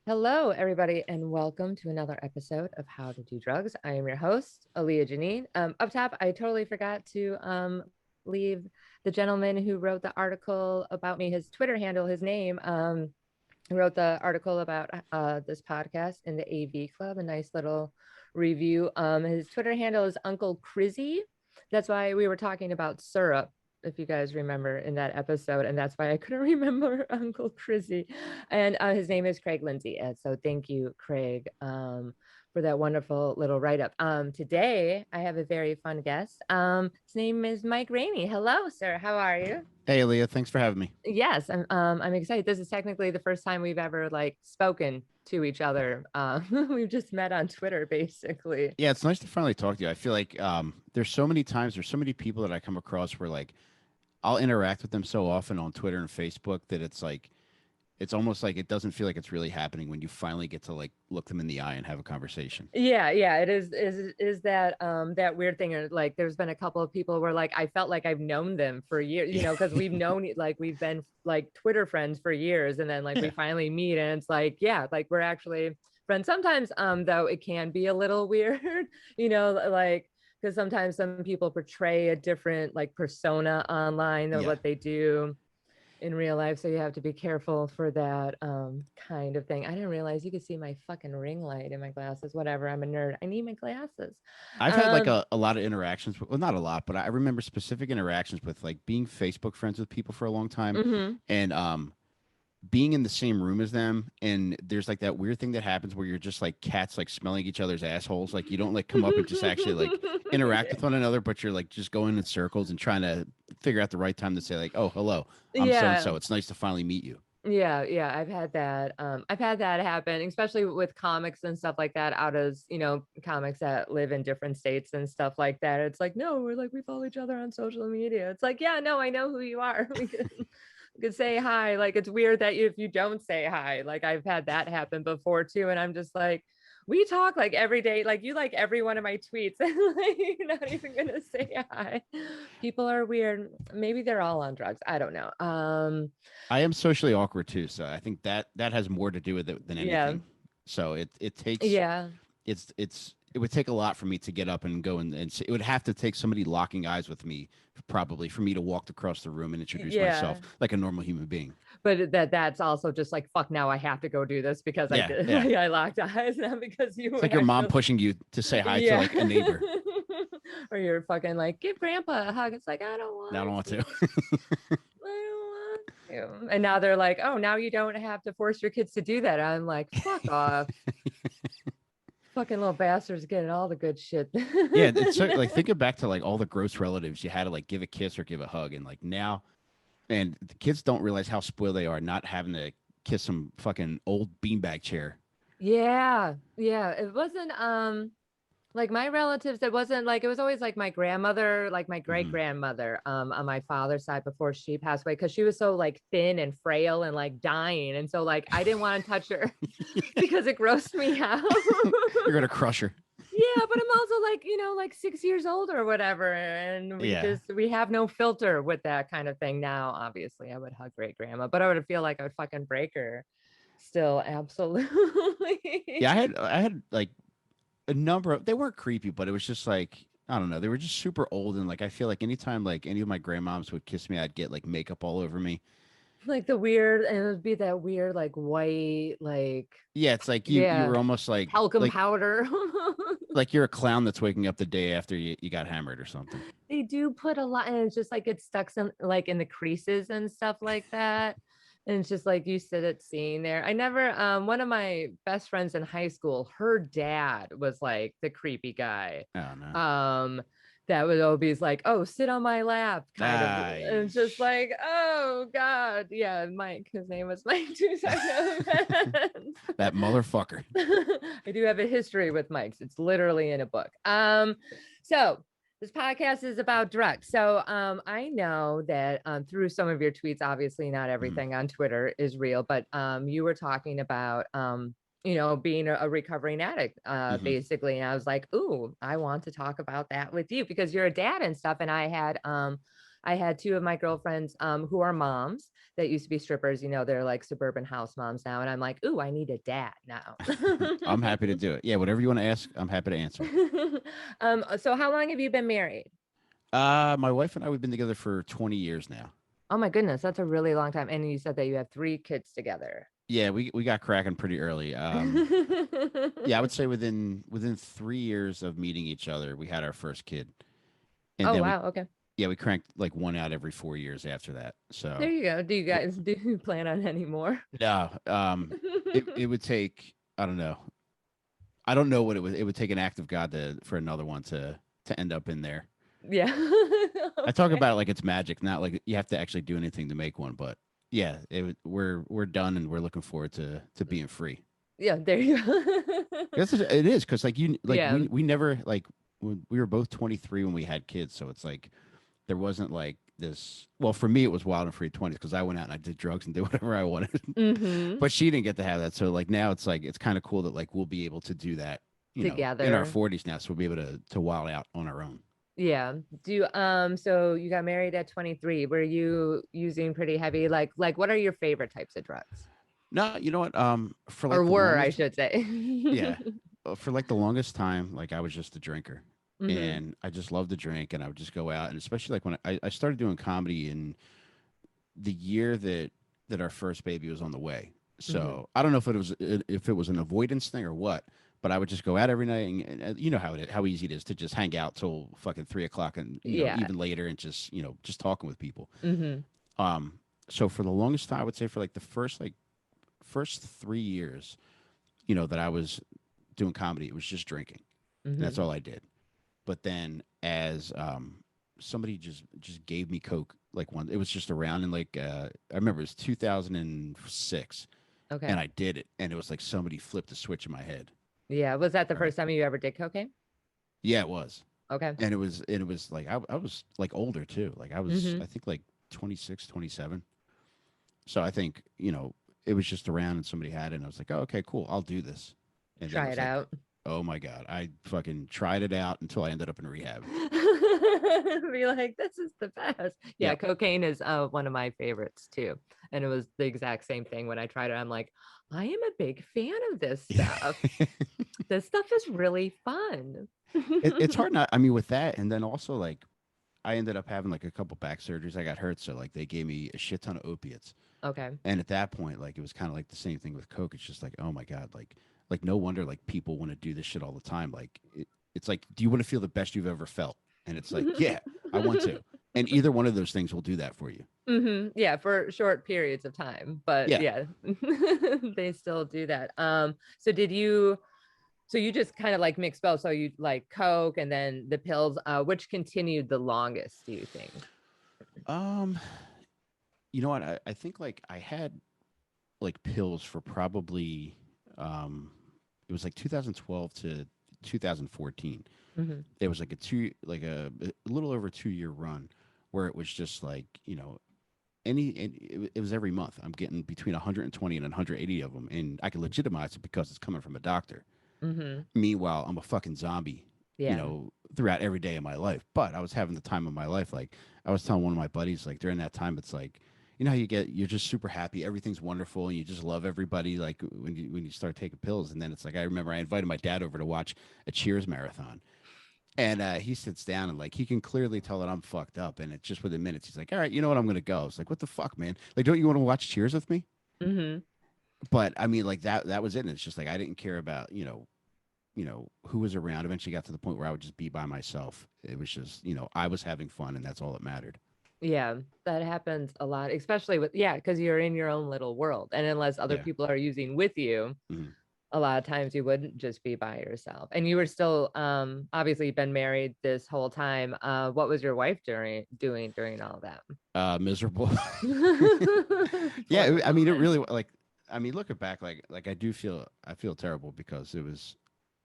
Hello, everybody, and welcome to another episode of How to Do Drugs. I am your host, Alia Janine. Up top, I totally forgot to leave the gentleman who wrote the article about me, his Twitter handle, his name. He wrote the article about this podcast in the AV Club, a nice little review. His Twitter handle is Uncle Crizzy. That's why we were talking about syrup, if you guys remember in that episode, and that's why I couldn't remember Uncle Crizzy. And his name is Craig Lindsay. And so thank you, Craig, for that wonderful little write-up. Today I have a very fun guest. His name is Mike Rainey. Hello, sir. How are you? Hey, Alia, thanks for having me. Yes, I'm excited. This is technically the first time we've ever like spoken to each other. We've just met on Twitter, basically. Yeah, it's nice to finally talk to you. I feel like there's so many people that I come across where like I'll interact with them so often on Twitter and Facebook that it's almost like it doesn't feel like it's really happening when you finally get to like look them in the eye and have a conversation. Yeah, it is that that weird thing. Or like, there's been a couple of people where like I felt like I've known them for years, because we've known like we've been like Twitter friends for years, and then like we Yeah. finally meet, and it's like like we're actually friends. Sometimes though it can be a little weird, like because sometimes some people portray a different like persona online than Yeah. what they do in real life, so you have to be careful for that kind of thing. I didn't realize you could see my fucking ring light in my glasses. Whatever, I'm a nerd, I need my glasses. I've had like um a lot of interactions with, well, not a lot, but I remember specific interactions with like being Facebook friends with people for a long time mhm. and being in the same room as them, and there's like that weird thing that happens where you're just like cats like smelling each other's assholes, like you don't like come up and just actually like interact with one another, but you're like just going in circles and trying to figure out the right time to say like, oh, hello, I'm so and Yeah, so, it's nice to finally meet you. yeah, I've had that happen, especially with comics and stuff like that, out of comics that live in different states and stuff like that. It's like, no, we follow each other on social media. It's like, yeah, no, I know who you are. We could say hi. Like, it's weird that if you don't say hi, like I've had that happen before too, and I'm just like, we talk like every day, like you like every one of my tweets, and like you're not even gonna say hi. People are weird. Maybe they're all on drugs, I don't know. I am socially awkward too, so I think that has more to do with it than Yeah, anything. So it takes yeah, it would take a lot for me to get up and go it would have to take somebody locking eyes with me probably for me to walk across the room and introduce yeah. myself like a normal human being. But that's also just like, fuck, now I have to go do this because I Yeah, did, yeah. like I locked eyes, not because you It's like your mom actually. pushing you to say hi to Yeah. like a neighbor. Or you're fucking like, give grandpa a hug. It's like, I don't No, I don't want want to. to. I don't want to. And now they're like, oh, now you don't have to force your kids to do that. I'm like, fuck off. Fucking little bastards getting all the good shit. Yeah, it's so, like thinking back to like all the gross relatives you had to like give a kiss or give a hug, and like now, and the kids don't realize how spoiled they are not having to kiss some fucking old beanbag chair. Yeah, it wasn't like my relatives, it wasn't like, it was always like my grandmother, like my great Hmm. grandmother, on my father's side before she passed away, because she was so like thin and frail and like dying, and so like I didn't want to touch her because it grossed me out. You're gonna crush her. Yeah, but I'm also like, like 6 years old or whatever, and Yeah, we have no filter with that kind of thing now. Obviously I would hug great grandma, but I would feel like I would fucking break her still. Absolutely. yeah. I had like a number of, they weren't creepy, but it was just like, I don't know, they were just super old, and like I feel like anytime like any of my grandmoms would kiss me, I'd get like makeup all over me. Like the weird, and it would be that weird like white, like, Yeah, it's like you yeah, were almost talcum powder. like you're a clown that's waking up the day after you got hammered or something. They do put a lot, and it's just like it stuck some like in the creases and stuff like that. And it's just like you said, it's seeing there. I never, one of my best friends in high school, her dad was like the creepy guy. Oh no. Um, that would always like, oh, sit on my lap, kind of. And it's just Nice. like, oh God. Yeah, Mike. His name was Mike too. So I know. That motherfucker. I do have a history with Mike's. It's literally in a book. So this podcast is about drugs. So I know that through some of your tweets, obviously not Mhm. everything on Twitter is real, but you were talking about being a recovering addict, Mhm. basically. And I was like, ooh, I want to talk about that with you because you're a dad and stuff. And I had two of my girlfriends who are moms that used to be strippers. They're like suburban house moms now, and I'm like, ooh, I need a dad now. I'm happy to do it. Yeah, whatever you want to ask, I'm happy to answer. So how long have you been married? My wife and I, we've been together for 20 years now. Oh my goodness, that's a really long time. And you said that you have three kids together. Yeah, we got cracking pretty early. Yeah, I would say within 3 years of meeting each other, we had our first kid, and Oh then we wow, okay. yeah we cranked like one out every 4 years after that. There So you go. Do you plan on any more? no, it would take I don't know. I don't know what it would. It would take an act of God to for another one to end up in there. Yeah. I talk Okay. about it like it's magic, not like you have to actually do anything to make one. But yeah, we're done, and we're looking forward to being free. Yeah, there you go. It is because like you like Yeah. we never like we were both 23 when we had kids, so it's like there wasn't like this. Well, for me, it was wild and free 20s because I went out and I did drugs and did whatever I wanted. Mm-hmm. But she didn't get to have that, so like now it's like it's kind of cool that like we'll be able to do that, in our Together. 40s now, so we'll be able to wild out on our own. Yeah. So you got married at 23. Were you using pretty heavy like what are your favorite types of drugs? No, you know what? For Or like the were, I longest, should say. yeah, for like the longest time, like I was just a drinker, Mm-hmm. and I just loved to drink, and I would just go out, and especially like when I started doing comedy in the year that our first baby was on the way. Mm-hmm. So I don't know if it was an avoidance thing or what, but I would just go out every night, and you know how easy it is to just hang out till fucking 3 o'clock, and Yeah. even later, and just just talking with people. Mm-hmm. Um, so for the longest time, I would say for like the first 3 years, that I was doing comedy, it was just drinking. And that's Mm-hmm. all I did. But then as somebody just gave me coke, like one, it was just around in like I remember it was 2006, Okay. and I did it, and it was like somebody flipped a switch in my head. Yeah. Was that the All right. first time you ever did cocaine? Yeah, it was. Okay. And it was like I was like older too. Like I was Mm-hmm. I think like 26, 27. So I think, it was just around and somebody had it, and I was like, "Oh, okay, cool. I'll do this." And then it Try was it like, out. "Oh my god." I fucking tried it out until I ended up in rehab. Be like, this is the best. Yeah, Yep. cocaine is one of my favorites too. And it was the exact same thing when I tried it. I'm like, I am a big fan of this stuff. This stuff is really fun. It's hard not. I mean, with that, and then also like I ended up having like a couple back surgeries. I got hurt, so like they gave me a shit ton of opiates. Okay. And at that point, like it was kind of like the same thing with coke. It's just like, oh my god, like no wonder like people want to do this shit all the time. Like it's like, do you want to feel the best you've ever felt? And it's like, yeah, I want to. And either one of those things will do that for you. Yeah, for short periods of time. But Yeah. yeah, they still do that. So you just kind of like mix both. So you like Coke and then the pills, which continued the longest, do you think? Um, you know what? I think like I had like pills for probably um it was like 2012 to 2014. Mm-hmm. It was like a little over 2 year run where it was just like, it was every month. I'm getting between 120 and 180 of them, and I can legitimize it because it's coming from a doctor. Mm-hmm. Meanwhile, I'm a fucking zombie, Yeah. throughout every day of my life. But I was having the time of my life. Like I was telling one of my buddies, like during that time, it's like, how you're just super happy, everything's wonderful, and you just love everybody. Like when you start taking pills, and then it's like I remember I invited my dad over to watch a Cheers marathon, and he sits down and like he can clearly tell that I'm fucked up, and it's just within minutes he's like, all right, you know what, I'm gonna go. I was like, what the fuck, man? Like, don't you want to watch Cheers with me? Mm-hmm. But I mean, like that was it. And it's just like I didn't care about who was around. Eventually got to the point where I would just be by myself. It was just, I was having fun, and that's all that mattered. Yeah, that happens a lot, especially yeah, because you're in your own little world. And unless other Yeah. people are using with you, Mhm. a lot of times you wouldn't just be by yourself. And you were still obviously been married this whole time. What was your wife doing during all that? Miserable. Yeah, Poor I mean, it woman. really like. I mean, looking back, like I feel terrible because it was,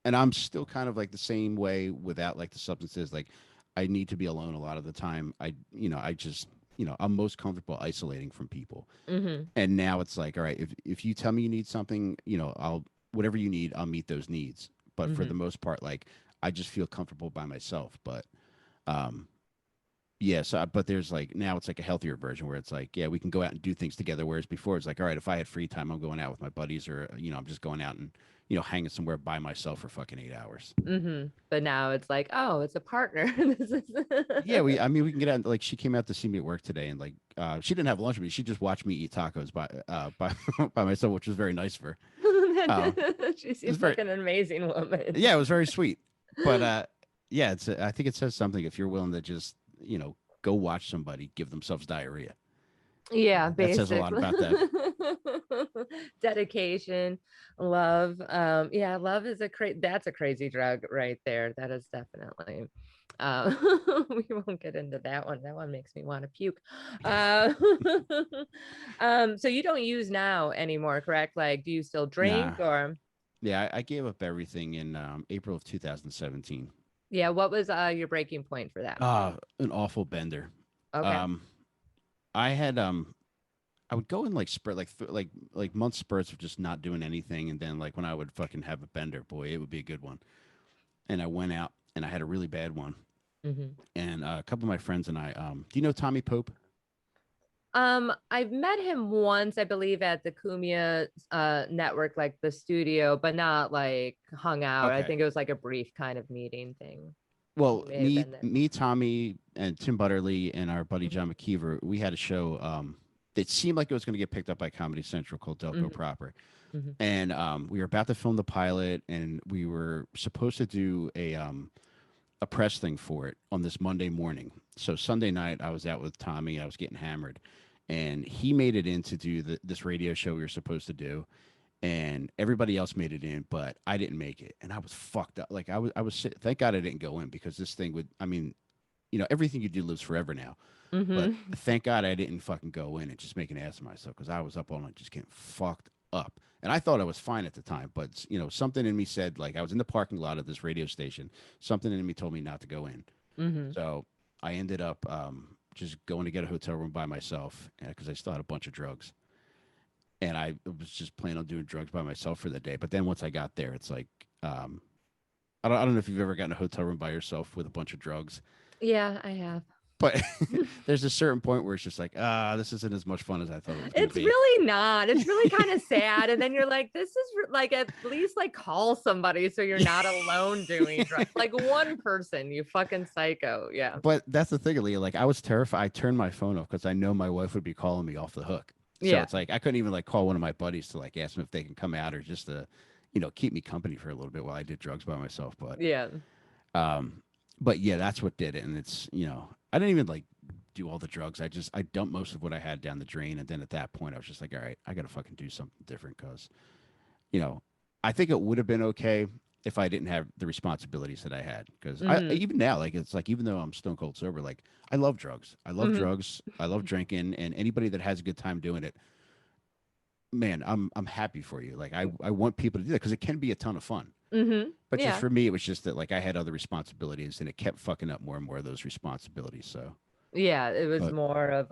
and I'm still kind of like the same way without like the substances. Like, I need to be alone a lot of the time. I just, I'm most comfortable isolating from people. Mm-hmm. And now it's like, all right, if you tell me you need something, I'll whatever you need, I'll meet those needs. But for Mm-hmm. the most part, like I just feel comfortable by myself. But um, Yeah, so but there's like now it's like a healthier version where it's like, yeah, we can go out and do things together. Whereas before it's like, all right, if I had free time, I'm going out with my buddies, or I'm just going out and hanging somewhere by myself for fucking 8 hours. But now it's like, oh, it's a partner. This is Yeah, we can get out. Like she came out to see me at work today, and like she didn't have lunch with me. She just watched me eat tacos by by myself, which was very nice of her. She It was seems very like an amazing woman. yeah, it was very sweet. But yeah, it's I think it says something if you're willing to just go watch somebody give themselves diarrhea. Yeah, That says a lot basically. about that. Dedication, love. Yeah, love is that's a crazy drug right there. That is definitely. Uh, we won't get into that one. That one makes me want to puke. Uh, so you don't use now anymore, correct? Like, do you still Nah. drink or? Yeah, I gave up everything in April of 2017. Yeah, what was your breaking point for that? An awful bender. Okay. Um, I had I would go in like spurt like month spurts of just not doing anything, and then like when I would fucking have a bender, boy, it would be a good one. And I went out and I had a really bad one. Hmm. And a couple of my friends and I, do you know Tommy Pope? I've met him once, I believe, at the Kumia network, like the studio, but not like hung out. I Okay. think it was like a brief kind of meeting thing. He Well, may have me, been there. me, Tommy, and Tim Butterly, and our buddy Hmm. John McKeever, we had a show that seemed like it was going to get picked up by Comedy Central called Delco Hmm. Proper, Hmm. and we were about to film the pilot, and we were supposed to do a press thing for it on this Monday morning. So Sunday night, I was out with Tommy. I was getting hammered, and he made it in to do this radio show we were supposed to do, and everybody else made it in, but I didn't make it, and I was fucked up. Like thank God I didn't go in because this thing would. I mean, everything you do lives forever now. But Hmm. thank God I didn't fucking go in and just make an ass of myself because I was up all night just getting fucked up. And I thought I was fine at the time, but something in me said like I was in the parking lot of this radio station. Something in me told me not to go in. Hmm. So I ended up just going to get a hotel room by myself because I still had a bunch of drugs. And I was just planning on doing drugs by myself for the day. But then once I got there, it's like I don't know if you've ever gotten a hotel room by yourself with a bunch of drugs, Yeah, I have. but there's a certain point where it's just like, this isn't as much fun as I thought it was going to It's be. really not. It's really kind of sad. And then you're like, this is like, at least like call somebody so you're not alone doing drugs. Like one person, you fucking psycho. Yeah. But that's the thing, Leah. Like I was terrified. I turned my phone off because I know my wife would be calling me off the hook. So Yeah. it's like I couldn't even like call one of my buddies to like ask them if they can come out or just to, keep me company for a little bit while I did drugs by myself. Yeah. Um, but yeah, that's what did it. And it's I didn't even like do all the drugs. I dumped most of what I had down the drain, and then at that point, I was just like, all right, I got to fucking do something different because you know, I think it would have been okay if I didn't have the responsibilities that I had. Because I Hmm. even now, like it's like even though I'm stone cold sober, like I love drugs. I love Hmm. drugs. I love drinking, and anybody that has a good time doing it, man, I'm happy for you. Like I want people to do that because it can be a ton of fun. Hmm. But just Yeah. for me, it was just that like I had other responsibilities, and it kept fucking up more and more of those responsibilities. So, Yeah, it was but more of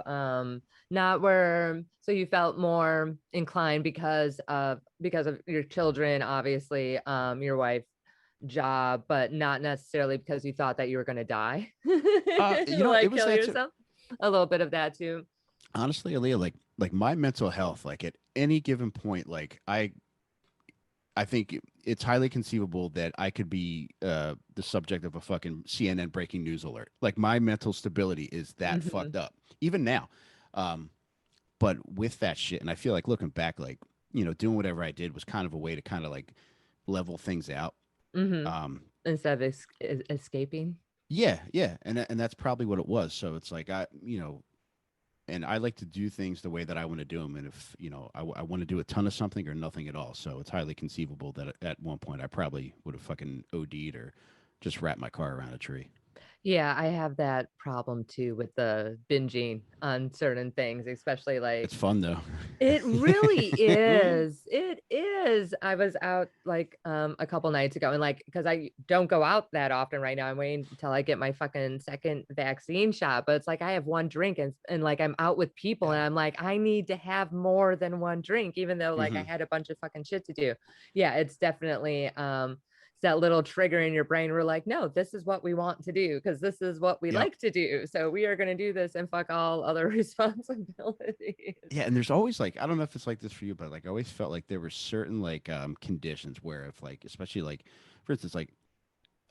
not where, so you felt more inclined because of your children, obviously, your wife job, but not necessarily because you thought that you were going to die. it Like was kill that too. yourself. A little bit of that too. Honestly, Aaliyah, like my mental health, like at any given point, like I think it's highly conceivable that I could be the subject of a fucking CNN breaking news alert. Like my mental stability is that Hmm. fucked up, even now. Um, but with that shit, and I feel like looking back, like doing whatever I did was kind of a way to kind of like level things out. Hmm. Um, Instead of escaping. yeah, yeah, and that's probably what it was. So it's like and I like to do things the way that I want to do them. And if I want to do a ton of something or nothing at all, so it's highly conceivable that at one point I probably would have fucking OD'd or just wrapped my car around a tree. Yeah, I have that problem too with the binging on certain things, especially It's like fun though. it really is. It is. I was out like a couple nights ago and like because I don't go out that often right now. I'm waiting until I get my fucking second vaccine shot. But it's like I have one drink and like I'm out with people and Yeah. I'm like, I need to have more than one drink, even though like I Hmm. had a bunch of fucking shit to do. Yeah, it's definitely it's that little trigger in your brain. We're like, no, this is what we want to do because this is what we Yep. like to do. So we are going to do this and fuck all other responsibilities. Yeah, and there's always like I don't know if it's like this for you, but like I always felt like there were certain like conditions where if like especially like for instance like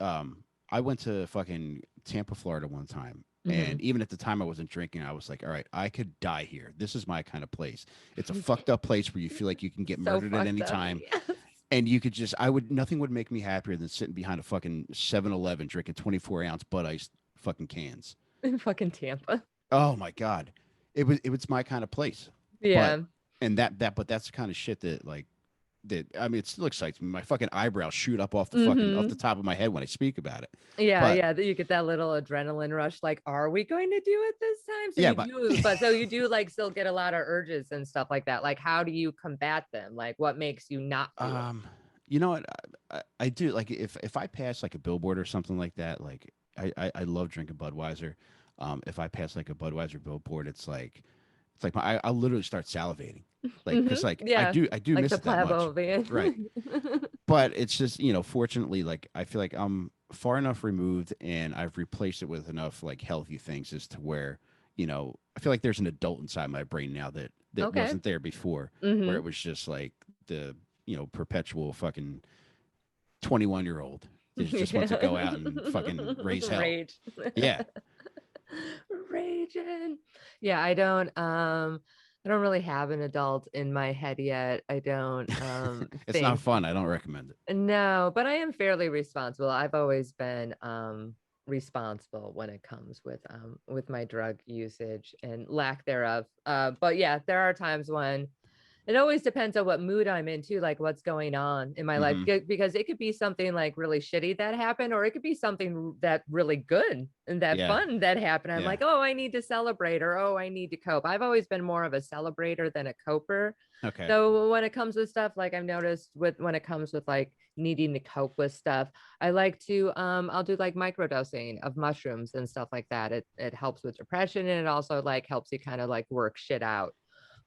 I went to fucking Tampa, Florida one time. Mm-hmm. And even at the time I wasn't drinking, I was like, all right, I could die here. This is my kind of place. It's a fucked up place where you feel like you can get So murdered at fucked any up. time. Yes. And you could just I would nothing would make me happier than sitting behind a fucking 7-Eleven drinking 24-ounce Bud Ice fucking cans. In fucking Tampa. Oh my God. It was my kind of place. But Yeah. and but that's the kind of shit that like that I mean it still excites me. My fucking eyebrows shoot up off the Mm-hmm. top of my head when I speak about it. Yeah, But yeah, you get that little adrenaline rush. Like, are we going to do it this time? So yeah, you but do, but so you do like still get a lot of urges and stuff like that. Like, how do you combat them? Like, what makes you not do it? um you know what I do like if I pass like a billboard or something like that, like I love drinking Budweiser. If I pass like a Budweiser billboard, it's like I'll literally start salivating. Like Hmm. cuz like Yeah, I do like miss the it that much. Right. Plavonian. But it's just fortunately like I feel like I'm far enough removed and I've replaced it with enough like healthy things as to where I feel like there's an adult inside my brain now that Okay. wasn't there before, where Hmm. it was just like the perpetual fucking 21-year-old that just wants to Yeah. go out and fucking raise hell. Rage. Yeah. Raging. Yeah, I don't really have an adult in my head yet. I don't It's not think. fun. I don't recommend it. No, but I am fairly responsible. I've always been responsible when it comes with my drug usage and lack thereof. But yeah, there are times when it always depends on what mood I'm in too, like what's going on in my life. Hmm. Because it could be something like really shitty that happened, or it could be something that really good and that Yeah. fun that happened. I'm Yeah. like, oh, I need to celebrate, or oh, I need to cope. I've always been more of a celebrator than a coper. Okay. So when it comes with stuff, like I've noticed with when it comes with like needing to cope with stuff, I like to I'll do like microdosing of mushrooms and stuff like that. It helps with depression and it also like helps you kind of like work shit out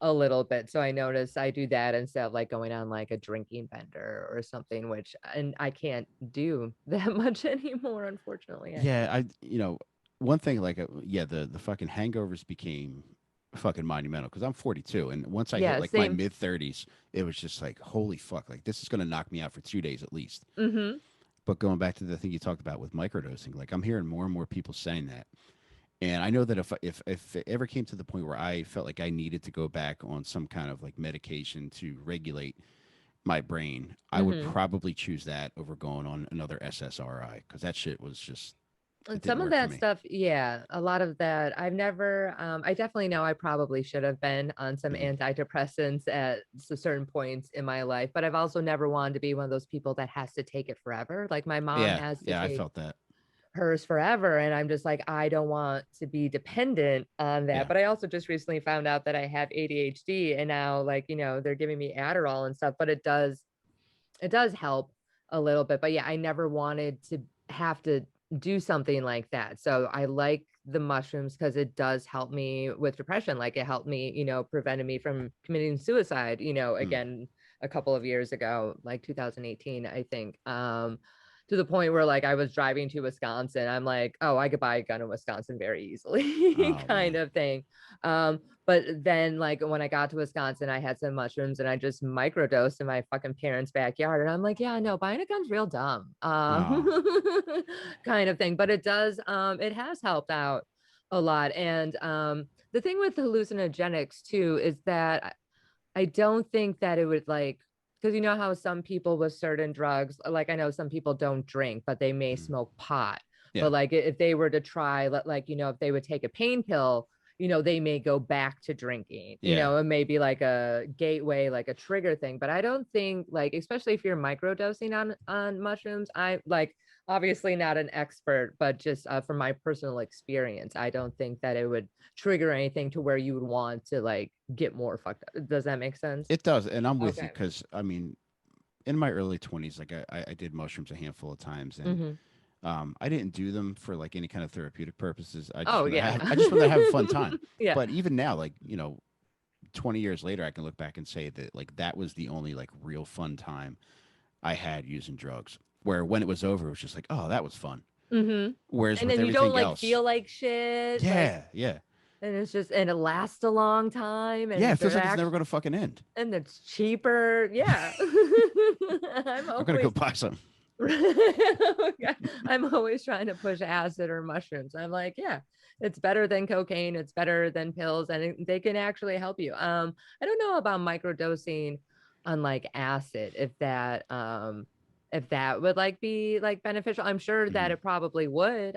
a little bit. So I notice I do that instead of like going on like a drinking bender or something, which and I can't do that much anymore, unfortunately. I Yeah, one thing like yeah, the fucking hangovers became fucking monumental because I'm 42, and once I hit yeah, like my same. mid 30s, it was just like holy fuck, like this is gonna knock me out for 2 days at least. Mm-hmm. But going back to the thing you talked about with microdosing, like I'm hearing more and more people saying that, and I know that if it ever came to the point where I felt like I needed to go back on some kind of like medication to regulate my brain, I would Mm-hmm. probably choose that over going on another SSRI because that shit was just it And didn't some of work for that me. stuff, yeah, a lot of that I've never I definitely know I probably should have been on some Mhm. antidepressants at certain points in my life, but I've also never wanted to be one of those people that has to take it forever. Like my mom Yeah, has to yeah, I take felt that. hers forever and I'm just like I don't want to be dependent on that. Yeah. But I also just recently found out that I have ADHD and now like, they're giving me Adderall and stuff, but it does help a little bit. But yeah, I never wanted to have to do something like that. So I like the mushrooms because it does help me with depression. Like it helped me, prevented me from committing suicide, Mm. again, a couple of years ago, like 2018, I think. To the point where like I was driving to Wisconsin. I'm like, oh, I could buy a gun in Wisconsin very easily, Oh kind man. of thing. But then, like, when I got to Wisconsin, I had some mushrooms and I just microdosed in my fucking parents' backyard. And I'm like, yeah, no, buying a gun's real dumb, Oh. kind of thing. But it has helped out a lot. And the thing with hallucinogenics, too, is that I don't think that it would like, because you know how some people with certain drugs, like I know some people don't drink, but they may Mm. smoke pot. Yeah. But like if they were to try, like, if they would take a pain pill, they may go back to drinking, Yeah. it may be like a gateway, like a trigger thing. But I don't think like, especially if you're microdosing on mushrooms, I like obviously not an expert, but just from my personal experience, I don't think that it would trigger anything to where you would want to like get more fucked up. Does that make sense? It does, and I'm with you Okay. because I mean, in my early 20s, like I did mushrooms a handful of times, and Hmm. I didn't do them for like any kind of therapeutic purposes. Oh yeah. I just wanted to have a fun time. Yeah. But even now, like 20 years later, I can look back and say that like that was the only like real fun time I had using drugs. where when it was over, it was just like, oh, that was fun. Mm-hmm. Whereas And with then you don't everything like else, feel like shit. Like, yeah, yeah, and it's just, and it lasts a long time, yeah, and it feels they're like it's never actually, going to fucking end. and it's cheaper. Yeah. I'm I'm gonna go always buy some. I'm always trying to push acid or mushrooms. I'm like, yeah, it's better than cocaine, it's better than pills, and they can actually help you. I don't know about microdosing on like acid, if that would like be like beneficial. I'm sure that Hmm. it probably would.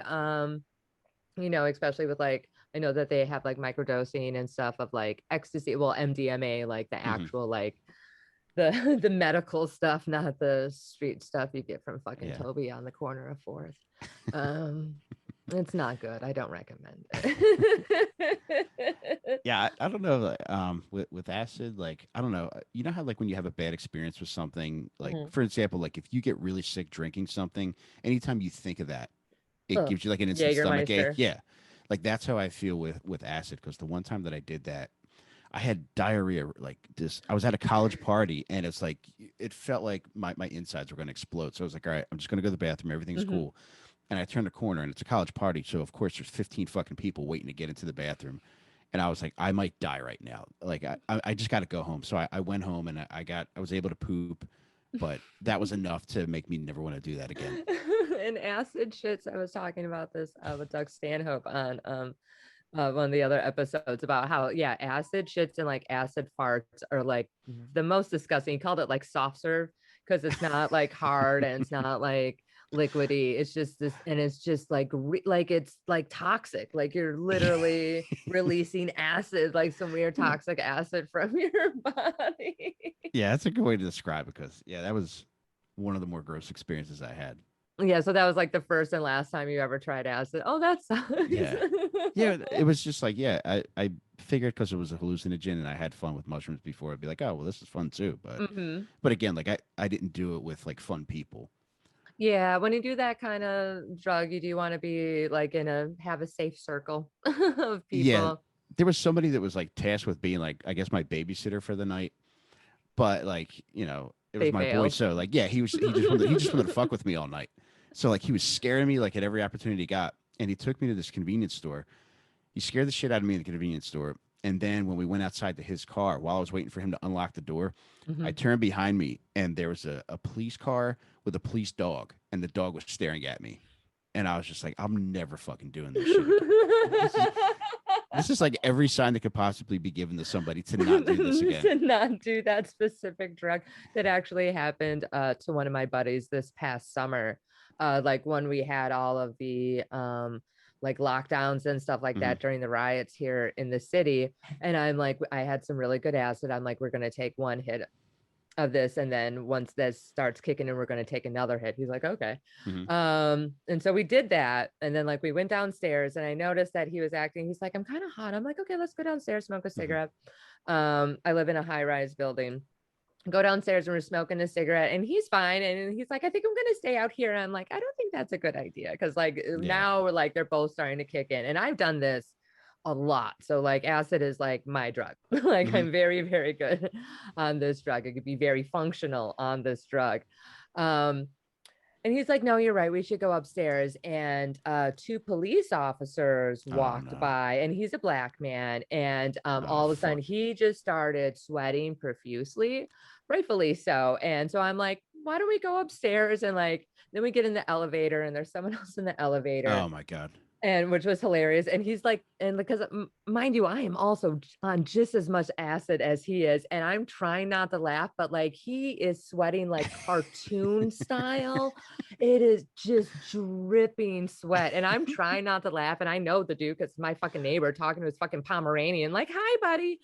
Especially with like, I know that they have like microdosing and stuff of like ecstasy, well, MDMA, like the Hmm. actual like the medical stuff, not the street stuff you get from fucking Yeah. Toby on the corner of Fourth. Um, it's not good. I don't recommend it. Yeah, I don't know. With acid, like I don't know. You know how like when you have a bad experience with something, like Mhm. for example, like if you get really sick drinking something, anytime you think of that, it Ugh. gives you like an instant stomach ache. Jägermeister. Yeah, like that's how I feel with acid. Because the one time that I did that, I had diarrhea. Like this, I was at a college party, and it's like it felt like my insides were going to explode. So I was like, all right, I'm just going to go to the bathroom. Everything's Hmm. cool. And I turned the corner, and it's a college party, so of course there's 15 fucking people waiting to get into the bathroom. And I was like, I might die right now. Like I just got to go home. So I went home and I was able to poop, but that was enough to make me never want to do that again. And acid shits. I was talking about this with Doug Stanhope on one of the other episodes about how, yeah, acid shits and like acid farts are like the most disgusting. He called it like soft serve because it's not like hard and it's not like liquidy. It's just this, and it's just like like it's like toxic. Like you're literally releasing acid, like some weird toxic acid from your body. Yeah, that's a good way to describe it because yeah, that was one of the more gross experiences I had. Yeah, so that was like the first and last time you ever tried acid. Oh, that sucks. Yeah. Yeah, it was just like, yeah, I figured because it was a hallucinogen and I had fun with mushrooms before, I'd be like, oh, well, this is fun too. Hmm. But again, like I didn't do it with like fun people. Yeah, when you do that kind of drug, you do want to be like have a safe circle of Yeah, people. there was somebody that was like tasked with being like, I guess my babysitter for the night, but like, it was They my boy, failed. so like, yeah, he just wanted to fuck with me all night. So like he was scaring me like at every opportunity he got, and he took me to this convenience store. He scared the shit out of me in the convenience store. And then when we went outside to his car, while I was waiting for him to unlock the door, I Mhm. turned behind me and there was a police car with a police dog, and the dog was staring at me. And I was just like, I'm never fucking doing this shit again. This is like every sign that could possibly be given to somebody to not do this again. To not do that specific drug. That actually happened to one of my buddies this past summer. Like when we had all of the like lockdowns and stuff like Hmm. that during the riots here in the city. And I'm like, I had some really good acid. I'm like, we're gonna take one hit of this, and then once this starts kicking in, we're going to take another hit. He's like, okay. Hmm. And so we did that, and then like we went downstairs, and I noticed that he was acting, he's like, I'm kind of hot. I'm like, okay, let's go downstairs, smoke a Hmm. cigarette. I live in a high-rise building. Go downstairs, and we're smoking a cigarette, and he's fine, and he's like, I think I'm gonna stay out here. And I'm like, I don't think that's a good idea, because like Yeah. now we're like, they're both starting to kick in, and I've done this a lot. So like acid is like my drug. Like Hmm. I'm very, very good on this drug. I could be very functional on this drug. Um, and he's like, no, you're right. We should go upstairs. And two police officers Oh walked no. by, and he's a black man. And Oh all of a sudden, fuck. he just started sweating profusely, rightfully so. And so I'm like, why don't we go upstairs? And like, then we get in the elevator, and there's someone else in the elevator, Oh my god. and which was hilarious. And he's like, and because mind you, I am also on just as much acid as he is, and I'm trying not to laugh, but like he is sweating like cartoon style. It is just dripping sweat, and I'm trying not to laugh, and I know the dude because my fucking neighbor talking to his fucking Pomeranian, like, hi buddy.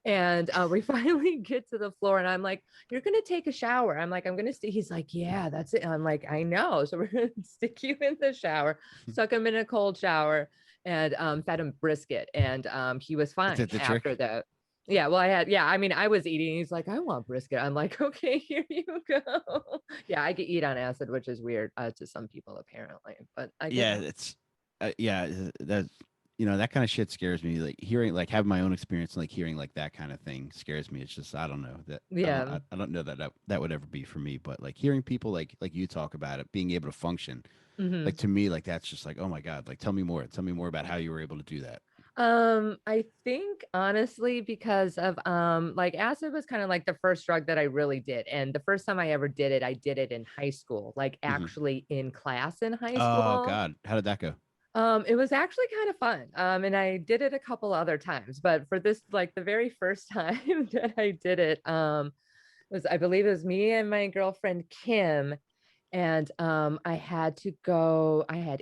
And we finally get to the floor, and I'm like, you're going to take a shower. I'm like, I'm going to stay. He's like, yeah, that's it. I'm like, I know. So we're going to stick you in the shower, stuck him in a cold shower, and fed him brisket. And he was Is fine it the after trick? that. Yeah, well, I mean, I was eating. He's like, I want brisket. I'm like, okay, here you go. Yeah, I can eat on acid, which is weird to some people, apparently, but I get Yeah, down. it's yeah, that that kind of shit scares me. Like hearing, like having my own experience, and like hearing like that kind of thing scares me. It's just I don't know that Yeah. I don't know that would ever be for me. But like hearing people like you talk about it, being able to function, Hmm. like to me, like that's just like oh my god, like tell me more. Tell me more about how you were able to do that. I think honestly because of like acid was kind of like the first drug that I really did. And the first time I ever did it, I did it in high school, like Hmm. actually in class in high Oh school. god, how did that go? It was actually kind of fun. And I did it a couple other times, but for this, like the very first time that I did it, was I believe it was me and my girlfriend Kim, and I had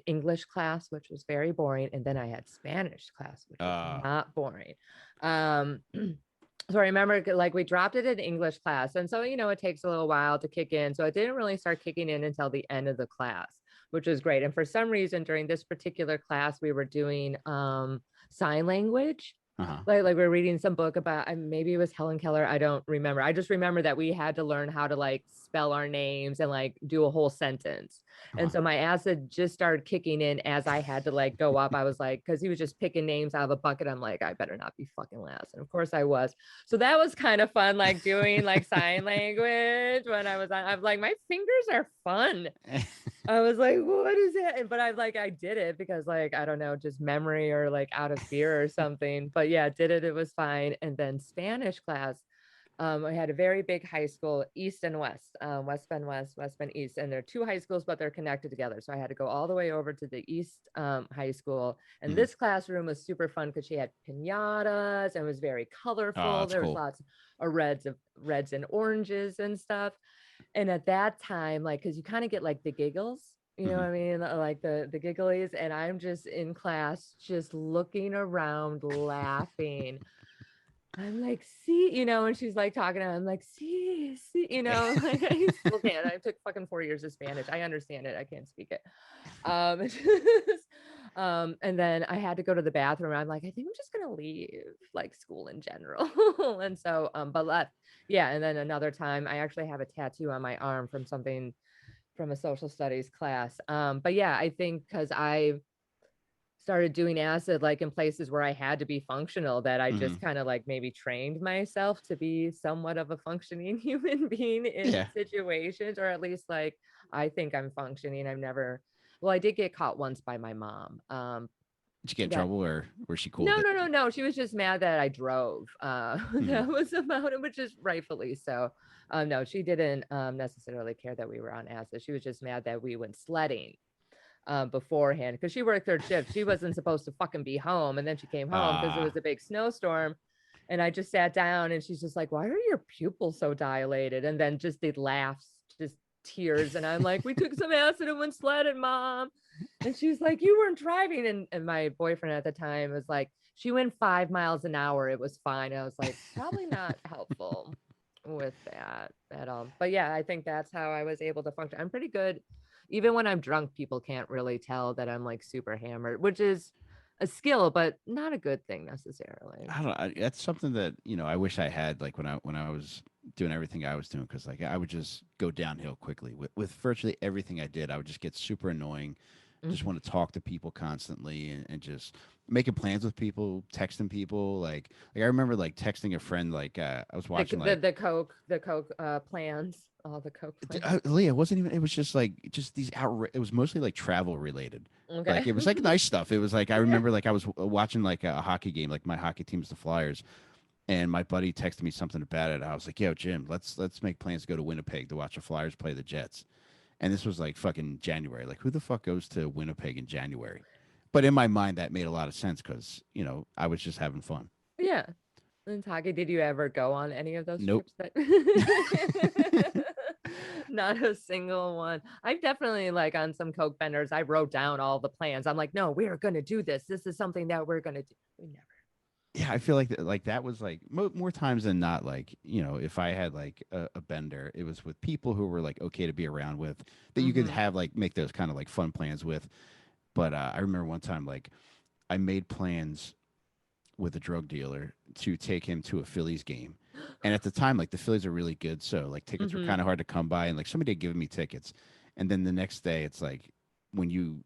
English class, which was very boring, and then I had Spanish class, which was Uh, not boring. So I remember like we dropped it in English class, and so it takes a little while to kick in, so it didn't really start kicking in until the end of the class, which was great. And for some reason during this particular class we were doing sign language, uh-huh. like we're reading some book about, maybe it was Helen Keller, I don't remember. I just remember that we had to learn how to like spell our names and like do a whole sentence. And Uh-huh. so my acid just started kicking in as I had to like go up. I was like, because he was just picking names out of a bucket, I'm like, I better not be fucking last. And of course I was. So that was kind of fun, like doing like sign language when I'm like, my fingers are fun. I was like, what is it? But I did it because like, I don't know, just memory or like out of fear or something. But yeah, did it. It was fine. And then Spanish class, I had a very big high school, East and West, West Bend West, West Bend East, and they're two high schools, but they're connected together. So I had to go all the way over to the East High School, and Mhm. this classroom was super fun because she had pinatas and it was very Oh, colorful. that's There was cool. lots of reds and oranges and stuff. And at that time, like, because you kind of get like the giggles, you know what Mhm. I mean, like the gigglies, and I'm just in class, just looking around, laughing. I'm like, see, and she's like talking to him, I'm like, see, like I still can't. I took fucking 4 years of Spanish. I understand it. I can't speak it. Just, and then I had to go to the bathroom. I'm like, I think I'm just gonna leave like school in general. And so, but left. Yeah. And then another time, I actually have a tattoo on my arm from something from a social studies class. But yeah, I think because I started doing acid like in places where I had to be functional, that I just Mhm. kind of like maybe trained myself to be somewhat of a functioning human being in Yeah. situations, or at least like I think I'm functioning. Well, I did get caught once by my mom. Did you get in That trouble or was she cool with No, it? no, no, no. She was just mad that I drove. Mhm. That was about it, which is rightfully so. No, she didn't necessarily care that we were on acid. She was just mad that we went sledding beforehand because she worked third shift. She wasn't supposed to fucking be home. And then she came home because it Ah. was a big snowstorm. And I just sat down and she's just like, why are your pupils so dilated? And then just the laughs, just tears. And I'm like, we took some acid and went sledding, mom. And she's like, you weren't driving. And my boyfriend at the time was like, she went 5 miles an hour. It was fine. I was like, probably not helpful with that at all. But yeah, I think that's how I was able to function. I'm pretty good. Even when I'm drunk, people can't really tell that I'm like super hammered, which is a skill, but not a good thing necessarily. I don't know. That's something that I wish I had like when I was doing everything I was doing because like I would just go downhill quickly with virtually everything I did. I would just get super annoying, just Mhm. want to talk to people constantly and just making plans with people, texting people. Like I remember like texting a friend like I was The watching the like the coke the coke plans, all the coke plans. Leah, it wasn't even. It was just like just these It was mostly like travel related. Like Okay. it was like nice stuff. It was like I remember like I was watching like a hockey game. Like my hockey team's the Flyers, and my buddy texted me something about it. I was like, "Yo, Jim, let's make plans to go to Winnipeg to watch the Flyers play the Jets." And this was like fucking January. Like who the fuck goes to Winnipeg in January? But in my mind, that made a lot of sense because I was just having fun. Yeah. And Taki, did you ever go on any of those Nope. trips that not a single one? I've definitely like on some coke benders, I wrote down all the plans. I'm like, no, we're gonna do this. This is something that we're gonna do. We never. Yeah, I feel like that was like more times than not. Like if I had like a bender, it was with people who were like okay to be around with, that you could Mm-hmm. have like make those kind of like fun plans with. But I remember one time like I made plans with a drug dealer to take him to a Phillies game, and at the time like the Phillies are really good, so like tickets were Mm-hmm. kind of hard to come by, and like somebody had given me tickets, and then the next day it's like when you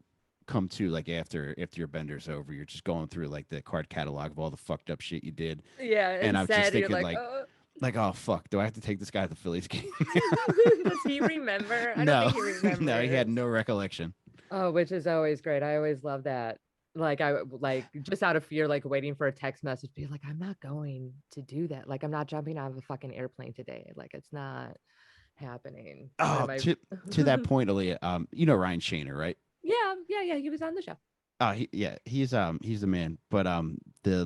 come to like after your bender's over, you're just going through like the card catalog of all the fucked up shit you did, Yeah, and and I'm just sad. You're thinking like, oh. like oh fuck, do I have to take this guy to the Phillies game? Does he remember? I don't No, think he no, he had remembers. no recollection. Oh, which is always great. I always love that. Like like just out of fear, like waiting for a text message, be like, I'm not going to do that. Like I'm not jumping out of a fucking airplane today. Like it's not happening. One of Oh, my to that point, Aaliyah, you know Ryan Shaner, right? yeah, he was on the show. Yeah, he's the man. But the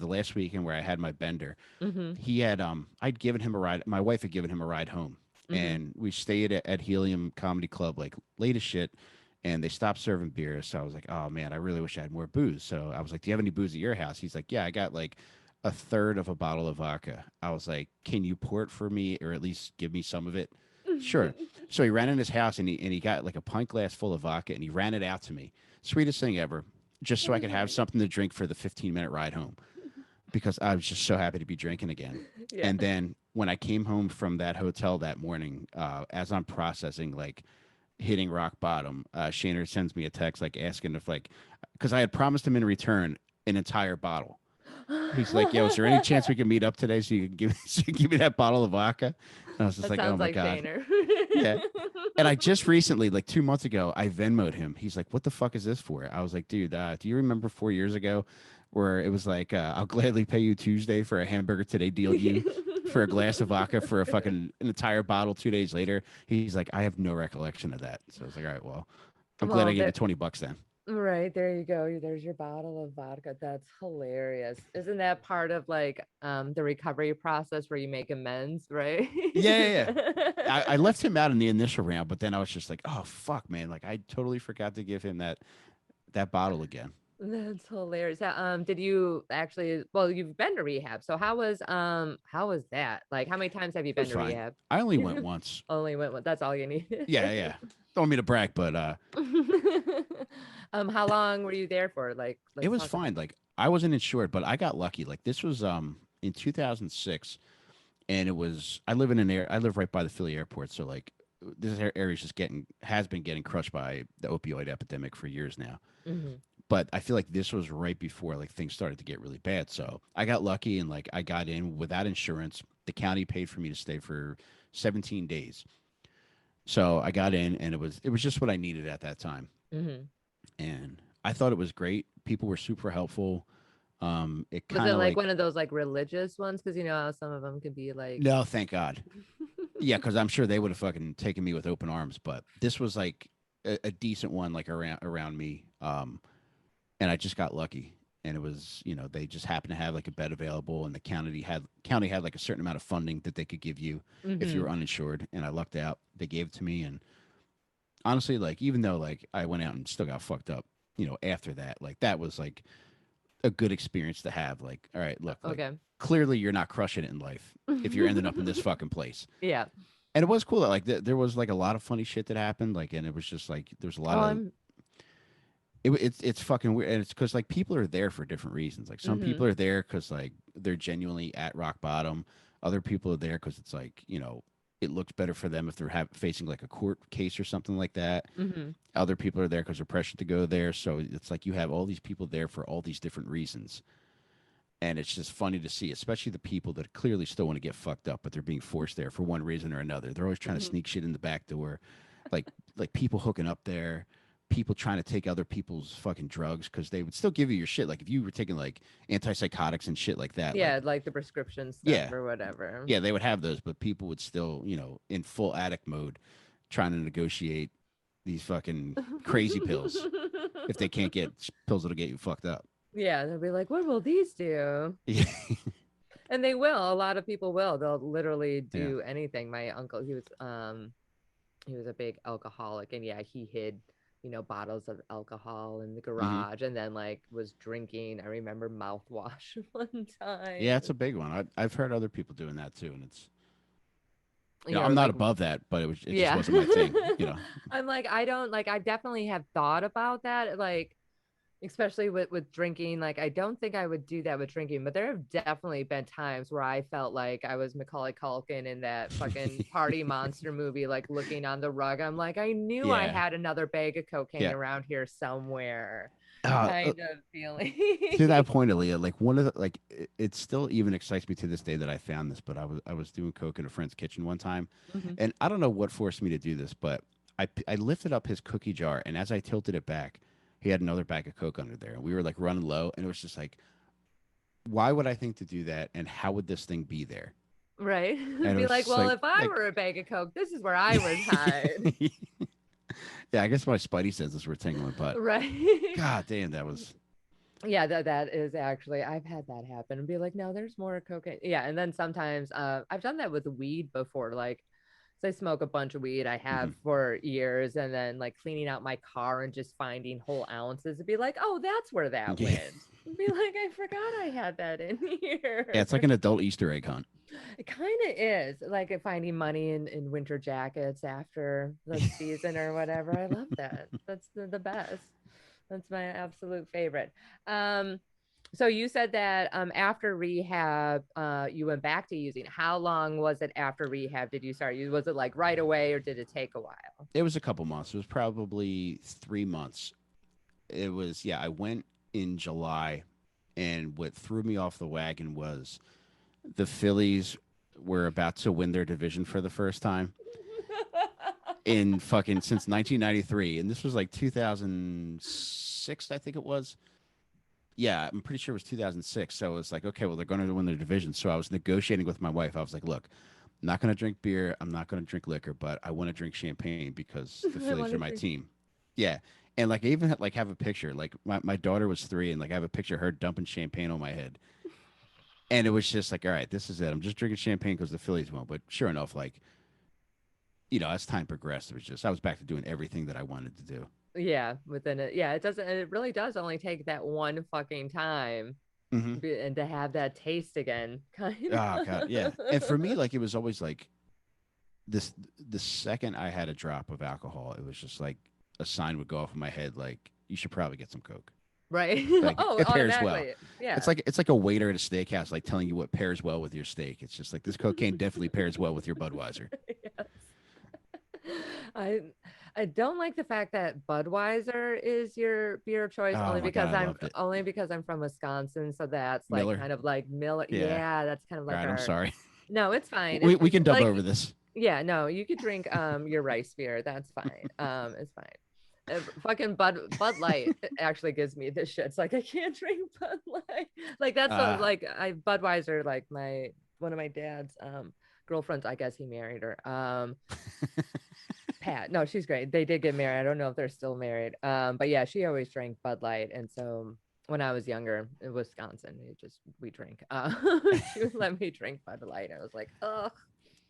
last weekend where I had my bender, Mm-hmm. he had I'd given him a ride. My wife had given him a ride home, Mm-hmm. and we stayed at Helium Comedy Club like late as shit, and they stopped serving beer. So I was like, oh man, I really wish I had more booze. So I was like, do you have any booze at your house? He's like, yeah, I got like a third of a bottle of vodka. I was like, can you pour it for me or at least give me some of it? Sure. So he ran in his house and he got like a pint glass full of vodka and he ran it out to me. Sweetest thing ever, just so I Oh could have my something to drink for the 15-minute ride home because I was just so happy to be drinking again. yeah. And then when I came home from that hotel that morning, as I'm processing, like hitting rock bottom, Shaner sends me a text like asking if like, because I had promised him in return an entire bottle. He's like, "Yo, is there any chance we can meet up today so you can give so you can give me that bottle of vodka?" And I was just That like, "Oh sounds my like god, Shaner. yeah." And I just recently, like 2 months ago, I Venmoed him. He's like, "What the fuck is this for?" I was like, "Dude, do you remember 4 years ago where it was like, I'll gladly pay you Tuesday for a hamburger today, deal you for a glass of vodka for a fucking an entire bottle 2 days later?" He's like, "I have no recollection of that." So I was like, "All right, well, I'm glad I Well, gave you there, $20 then." right there you go. There's your bottle of vodka. That's hilarious. Isn't that part of like the recovery process where you make amends, right? Yeah, yeah, yeah. I left him out in the initial round, but then I was just like, "Oh fuck, man! Like I totally forgot to give him that bottle again." That's hilarious. Did you actually, well, you've been to rehab. So how was that? Like how many times have you It been was to fine. rehab? I only went once. Only went one. That's all you need. Yeah, yeah. Don't want me to brag, but How long were you there for? Like, it let's was talk about fine. Like I wasn't insured, but I got lucky. Like this was in 2006, and it was I live right by the Philly airport, so like this area is just getting has been getting crushed by the opioid epidemic for years now. it. Hmm. But I feel like this was right before like things started to get really bad. So I got lucky and like I got in without insurance. The county paid for me to stay for 17 days. So I got in and it was just what I needed at that time. Hmm. And I thought it was great. People were super helpful. It Was kind it of like like one of those like religious ones? Because you know how some of them could be like. no, thank God. Yeah, because I'm sure they would have fucking taken me with open arms. But this was like a decent one, like around me. And I just got lucky. And it was, they just happened to have like a bed available, and the county had like a certain amount of funding that they could give you if you Hmm. were uninsured. And I lucked out. They gave it to me, and honestly, like even though like I went out and still got fucked up, after that, like that was like a good experience to have. Like, all right, look, like Okay. clearly you're not crushing it in life if you're ending up in this fucking place. Yeah. And it was cool that like there was like a lot of funny shit that happened. Like, and it was just like there's a lot Oh, of I'm. it's fucking weird, and it's because like people are there for different reasons. Like some Hmm. people are there because like they're genuinely at rock bottom. Other people are there because it's like it looks better for them if they're facing like a court case or something like that. Hmm. Other people are there because they're pressured to go there. So it's like you have all these people there for all these different reasons. And it's just funny to see, especially the people that clearly still want to get fucked up, but they're being forced there for one reason or another. They're always trying to Hmm. sneak shit in the back door, like people hooking up there, people trying to take other people's fucking drugs because they would still give you your shit. Like if you were taking like antipsychotics and shit like that, Yeah, like like the prescription stuff yeah, or whatever. yeah, they would have those, but people would still, in full addict mode, trying to negotiate these fucking crazy pills if they can't get pills that'll get you fucked up. Yeah, they'll be like, "What will these do?" Yeah, And they will. A lot of people will. They'll literally yeah. do anything. My uncle, he was a big alcoholic, and yeah, he hid, bottles of alcohol in the Hmm. garage, and then like was drinking. I remember mouthwash one Yeah, time. it's a big one. I've heard other people doing that too, and it's Yeah, or I'm not like above that, but it just yeah. wasn't my thing. I'm like, I don't like I definitely have thought about that. Like especially with drinking. Like, I don't think I would do that with drinking, but there have definitely been times where I felt like I was Macaulay Culkin in that fucking party monster movie, like looking on the rug. I'm like, I knew I Yeah. had another bag of cocaine Yeah. around here somewhere, Uh, uh, kind of feeling. to that point, Aaliyah, like one of the like it still even excites me to this day that I found this, but I was doing coke in a friend's kitchen one time, Mhm. and I don't know what forced me to do this, but I lifted up his cookie jar, and as I tilted it back, he had another bag of coke under there, and we were like running low, and it was just like, why would I think to do that, and how would this thing be there? Right. And it Be was like, just well, if I like were a bag of coke, this is where I would hide. yeah, I guess my spidey senses were tingling, but Right. god damn, that was Yeah, that is actually, I've had that happen and be like, no, there's more cocaine. Yeah, and then sometimes I've done that with weed before. Like, so I smoke a bunch of weed, I mhm. have for years, and then like cleaning out my car and just finding whole ounces and be like, oh, that's where that Yeah. went. And be like, I forgot I had that in Yeah, here. it's like an adult Easter egg hunt. It kind of is like finding money in winter jackets after the season or whatever. I love that. That's the best. That's my absolute favorite. Um, so you said that after rehab, you went back to using. How long was it after rehab? Did you start? Was it like right away, or did it take a while? It was a couple months. It was probably 3 months. It was, yeah, I went in July, and what threw me off the wagon was the Phillies were about to win their division for the first time in fucking since 1993, and this was like 2006, I think it was. Yeah, I'm pretty sure it was 2006. So it was like, okay, well, they're going to win their division. So I was negotiating with my wife. I was like, look, I'm not going to drink beer. I'm not going to drink liquor, but I want to drink champagne because the I Phillies want are to my drink. team. Yeah. And like, I even like have a picture. Like, my daughter was 3, and like, I have a picture of her dumping champagne on my head. And it was just like, all right, this is it. I'm just drinking champagne because the Phillies won. But sure enough, like, as time progressed, it was just, I was back to doing everything that I wanted to do. Yeah, within it. Yeah, it doesn't. It really does only take that one fucking time, Hmm. and to have that taste again, kind Oh, God. Yeah. And for me, of. like, it was always like, this the second I had a drop of alcohol, it was just like a sign would go off in my head, like you should probably get some coke. Right. Like Oh, it pairs well. automatically. It's Yeah. like it's like a waiter at a steakhouse, like telling you what pairs well with your steak. It's just like this cocaine definitely pairs well with your Budweiser. Yes. I I don't like the fact that Budweiser is your beer of choice, Oh only my god, because I loved it. I'm from Wisconsin, so that's like Miller. kind of like Miller. Yeah. Yeah, that's kind of All like right. I'm our. sorry. No, it's fine. We can dub Like, over this. yeah, no, you could drink your rice beer. That's fine. It's fine. Fucking Bud Light actually gives me this shit. It's like I can't drink Bud Light. Like that's Uh like I Budweiser. Like my one of my dad's girlfriends. I guess he married her. Pat. No, she's great. They did get married. I don't know if they're still married. But yeah, she always drank Bud Light, and so when I was younger in Wisconsin, we drink. She would let me drink Bud Light. I was like, oh,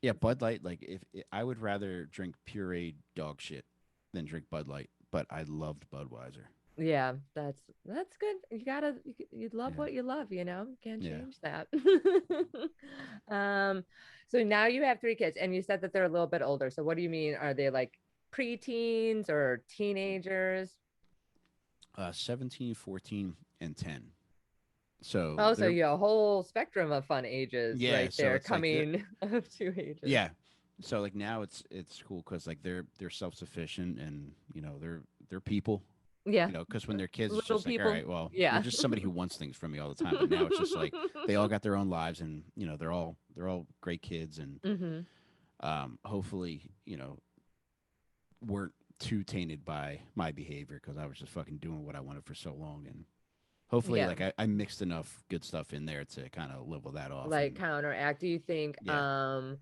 yeah, Bud Light. Like if I would rather drink pureed dog shit than drink Bud Light, but I loved Budweiser. yeah, that's good. You love Yeah. what you love, can't Yeah. change that. um, so now you have 3 kids, and you said that they're a little bit older. So what do you mean? Are they like preteens or teenagers? 17, 14, and 10. So Oh, so they're you have a whole spectrum of fun ages yeah. right So there, it's like they're coming of 2 ages. yeah. So like now it's cool because like they're self sufficient and they're people. Yeah, Because when they're kids, it's little just like all people. right, well, you're Yeah. just somebody who wants things from me all the time. But now it's just like they all got their own lives and they're all great kids and Hmm. hopefully weren't too tainted by my behavior because I was just fucking doing what I wanted for so long and hopefully Yeah. like I mixed enough good stuff in there to kind of level that off Like and counteract. Do you think yeah.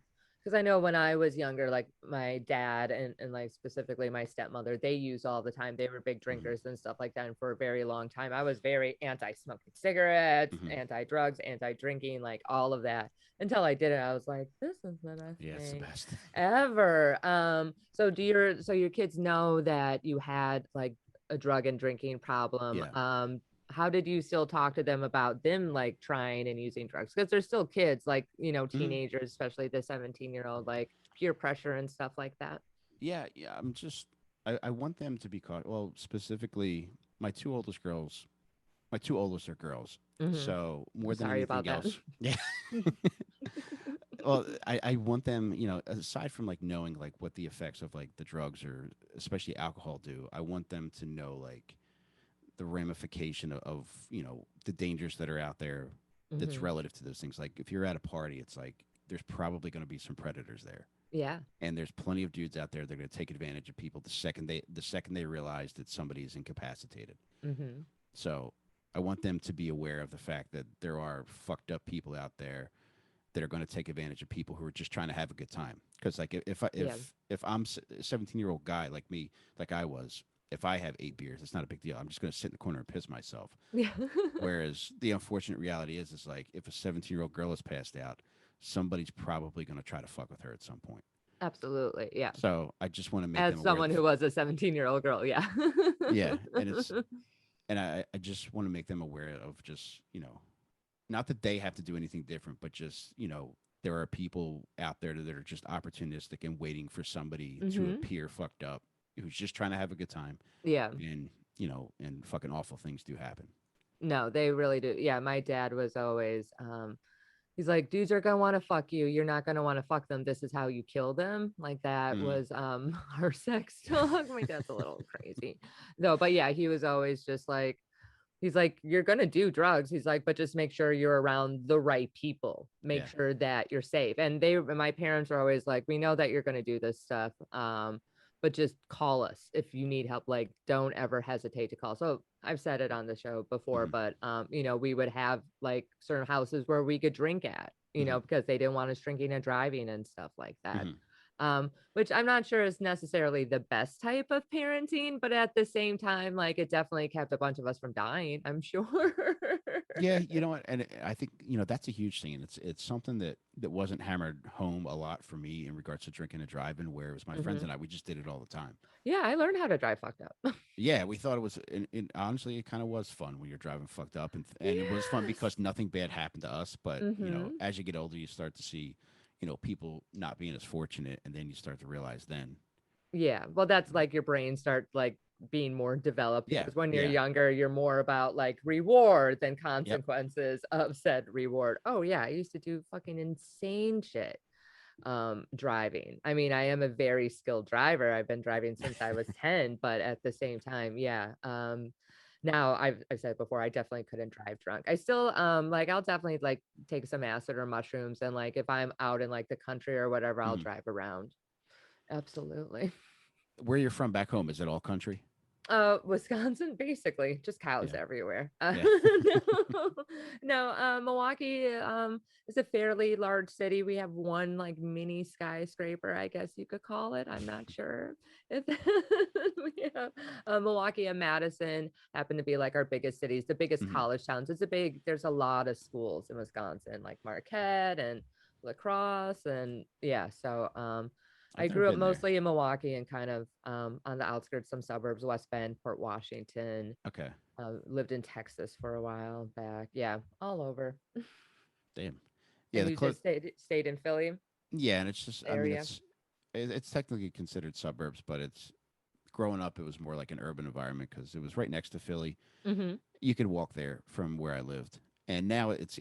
because I know when I was younger, like my dad and like specifically my stepmother, they used all the time. They were big Hmm. drinkers and stuff like that. And for a very long time, I was very anti-smoking cigarettes, Hmm. anti-drugs, anti-drinking, like all of that. Until I did it, I was like, this is the best Yeah, it's the thing best. ever. So your kids know that you had like a drug and drinking problem? Yeah. How did you still talk to them about them like trying and using drugs, because they're still kids, like Mhm. teenagers, especially the 17-year-old, like peer pressure and stuff like that? Yeah, yeah. I want them to be caught. Well, specifically, my two oldest girls, my two oldest are girls. Hmm. So I'm more than sorry about anything that. else, yeah. Well, I want them, aside from like knowing like what the effects of like the drugs or especially alcohol do, I want them to know like the ramification of the dangers that are out there that's Hmm. relative to those things. Like if you're at a party, it's like there's probably going to be some predators there, Yeah. and there's plenty of dudes out there that are going to take advantage of people the second they realize that somebody is incapacitated. Hmm. So I want them to be aware of the fact that there are fucked up people out there that are going to take advantage of people who are just trying to have a good time. Because like Yeah. if I'm a 17-year-old guy like me, like I was, if I have 8 beers, it's not a big deal. I'm just going to sit in the corner and piss myself. Yeah. Whereas the unfortunate reality is like if a 17-year-old girl is passed out, somebody's probably going to try to fuck with her at some point. Absolutely. Yeah. So I just want to make As them aware of someone who was a 17-year-old girl, yeah. yeah, and I just want to make them aware of just not that they have to do anything different, but just there are people out there that are just opportunistic and waiting for somebody to Hmm. appear fucked up who's just trying to have a good time, Yeah. and and fucking awful things do happen. No, they really do. Yeah, my dad was always he's like, dudes are gonna want to fuck you. You're not gonna want to fuck them. This is how you kill them. Like that Mm. was our sex talk. My dad's a little crazy. No, but yeah, he was always just like, he's like, you're gonna do drugs. He's like, but just make sure you're around the right people. Make Yeah. sure that you're safe. And my parents are always like, we know that you're gonna do this stuff. But just call us if you need help. Like, don't ever hesitate to call. So I've said it on the show before, Hmm. but we would have like certain houses where we could drink at, Hmm. because they didn't want us drinking and driving and stuff like that. Hmm. Which I'm not sure is necessarily the best type of parenting, but at the same time, like it definitely kept a bunch of us from dying, I'm sure. Yeah, you know what, and I think that's a huge thing, and it's something that wasn't hammered home a lot for me in regards to drinking and driving, where it was my friends Hmm. and I, we just did it all the time. Yeah, I learned how to drive fucked up. Yeah, we thought it was, and honestly, it kind of was fun when you're driving fucked up, and it was fun Yes. because nothing bad happened to us. But Hmm. as you get older, you start to see, people not being as fortunate, and then you start to realize then, Yeah. Well, that's you know, like your brain start like being more developed yeah, because when you're yeah, younger, you're more about like reward than yep, consequences of said reward. Oh yeah, I used to do fucking insane shit driving. I mean, I am a very skilled driver. I've been driving since I was 10, but at the same time, yeah. Now I've said before, I definitely couldn't drive drunk. I still like I'll definitely like take some acid or mushrooms, and like if I'm out in like the country or whatever, I'll hmm. drive around. Absolutely. Where you're from back home, is it all country? Wisconsin, basically, just cows Yeah, everywhere. yeah. No, no, Milwaukee is a fairly large city. We have one like mini skyscraper, I guess you could call it. I'm not sure if we have Milwaukee and Madison happen to be like our biggest cities, the biggest Hmm. college towns. There's a lot of schools in Wisconsin, like Marquette and Lacrosse, and yeah, so I I've never grew up been there. mostly in Milwaukee and kind of on the outskirts, some suburbs, West Bend, Port Washington. Okay, Lived in Texas for a while back. Yeah, all over. damn. Yeah, And the you close. just stayed in Philly Yeah, and it's just, I mean, area. it's technically considered suburbs, but it's growing up, it was more like an urban environment because it was right next to Philly. Hmm. You could walk there from where I lived, and now it's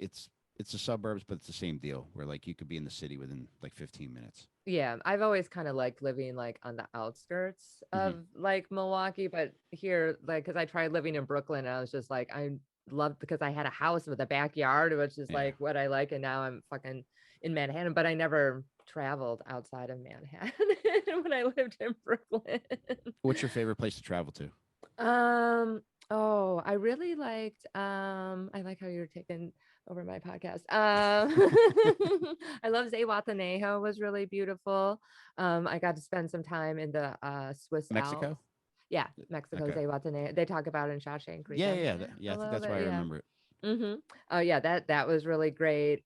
the suburbs, but it's the same deal where like you could be in the city within like 15 minutes. Yeah, I've always kind of liked living like on the outskirts Hmm. of like Milwaukee, but here, like, because I tried living in Brooklyn, and I was just like, I loved because I had a house with a backyard, which is Yeah. like what I like, and now I'm fucking in Manhattan, but I never traveled outside of Manhattan when I lived in Brooklyn. What's your favorite place to travel to? Oh, I really liked I like how you're taking over my podcast. I love Zihuatanejo was really beautiful. I got to spend some time in the Swiss Alps. Mexico. Yeah, Mexico, Okay. Zihuatanejo. They talk about in Shawshank Yeah, yeah, Redemption. yeah. I I think love that's why I it. Yeah. remember it. Mm-hmm. Oh yeah, that was really great.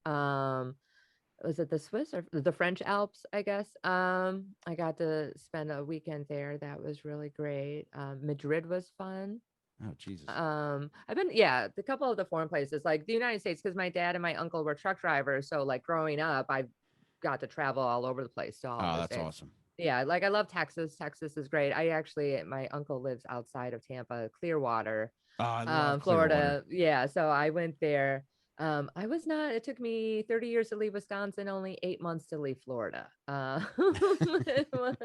Was it the Swiss or the French Alps, I guess? I got to spend a weekend there. That was really great. Madrid was fun. Oh Jesus. I've been, yeah, a couple of the foreign places, like the United States, because my dad and my uncle were truck drivers. So like growing up, I got to travel all over the place to all Oh, the that's states. awesome. Yeah, like I love Texas. Texas is great. I actually, my uncle lives outside of Tampa, Clearwater, Oh, I love Clearwater. Florida. Yeah, so I went there. I was not, it took me 30 years to leave Wisconsin, only 8 months to leave Florida. It was,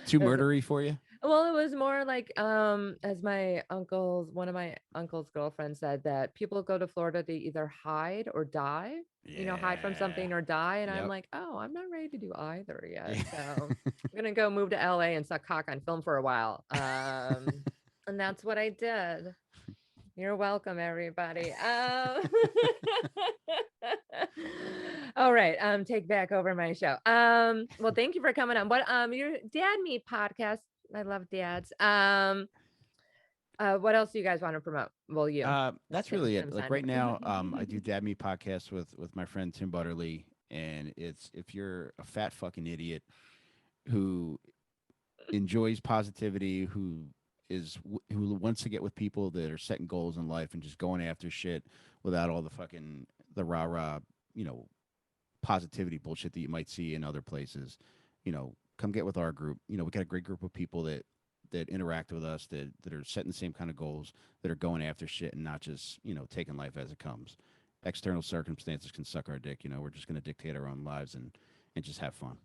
Too it was murdery for you? well, it was more like, as one of my uncle's girlfriends said, that people go to Florida to either hide or die, hide from Yeah. something or die. And I'm Yep. like, oh, I'm not ready to do either yet. Yeah. So I'm gonna go move to LA and suck cock on film for a while. And that's what I did. You're welcome, everybody. All right. Take back over my show. Well, thank you for coming on. What your Dad Meat podcast. I love dads. What else do you guys want to promote? Well, you. That's Tim really it. Tim's Like on right here. now, I do Dad Me podcast with my friend Tim Butterly, and it's if you're a fat fucking idiot who enjoys positivity, who wants to get with people that are setting goals in life and just going after shit without all the fucking the rah rah, you know, positivity bullshit that you might see in other places. Come get with our group. We got a great group of people that interact with us that are setting the same kind of goals, that are going after shit and not just taking life as it comes. External circumstances can suck our dick. We're just going to dictate our own lives and just have fun.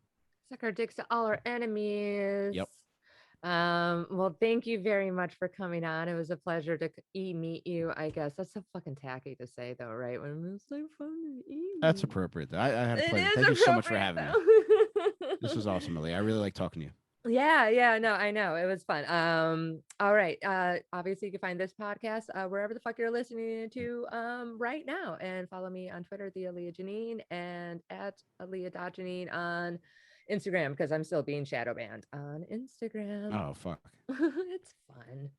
Suck our dicks to all our enemies. Yep. Well, thank you very much for coming on. It was a pleasure to meet you, I guess. That's so fucking tacky to say though, right? When it's so fun to eat That's me. appropriate. I had a It pleasure. is Thank you so much for appropriate having me. This though. was awesome, Alia. I really like talking to you. Yeah, no, I know. It was fun. All right. Obviously you can find this podcast wherever the fuck you're listening to right now. And follow me on Twitter, the Alia Janine, and at Alia.Janine on Instagram, because I'm still being shadow banned on Instagram. Oh fuck. It's fun.